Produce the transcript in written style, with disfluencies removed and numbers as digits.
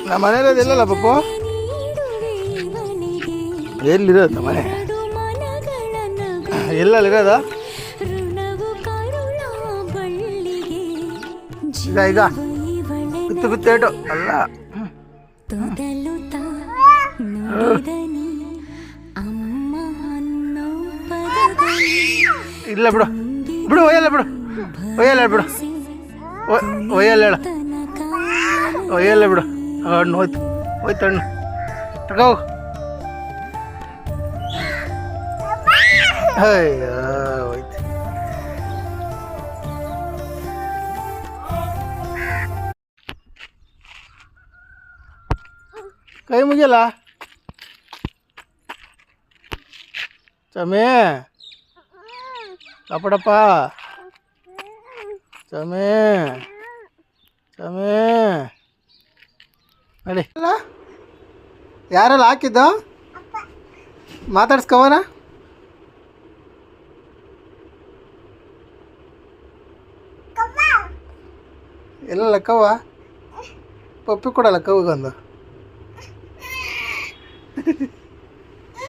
ನಮ್ಮ ಮನೇಲಿ ಇಲ್ಲಲ್ಲ ಪಪ್ಪು, ಎಲ್ಲಿರೋದು ನಮ್ಮ ಮನೆ? ಎಲ್ಲಲ್ಲಿರೋದು? ಈಗ ಬಿತ್ತು ಬಿತ್ತೇಟು ಅಲ್ಲ. ಇಲ್ಲ ಬಿಡು ಬಿಡು, ಒಯ್ಯಲ್ಲ ಬಿಡು, ಒಯ್ಯಲ್ಲ ಬಿಡು, ಒಯ್ಯಲ್ಲ ಹೇಳ, ಒಯ್ಯಲ್ಲ ಬಿಡು. ಹಣ್ಣು ಹೋಯ್ತು, ಹೋಯ್ತು ಹಣ್ಣು ತಗೋ. ಅಯ್ಯೋ ಹೋಯ್ತು. ಕೈ ಮುಗಿಯಲ್ಲ ಚಮೆ, ಕಾಪಾಡಪ್ಪ ಚಮೆ, ಚಮೆ ನಡಿ. ಯಾರೆಲ್ಲ ಹಾಕಿದ್ದ? ಮಾತಾಡ್ಸ್ಕವನ. ಎಲ್ಲ ಕವ್ವ ಪಪ್ಪಿ ಕೊಡಲ್ಲ ಕವ್ಗೊಂದು.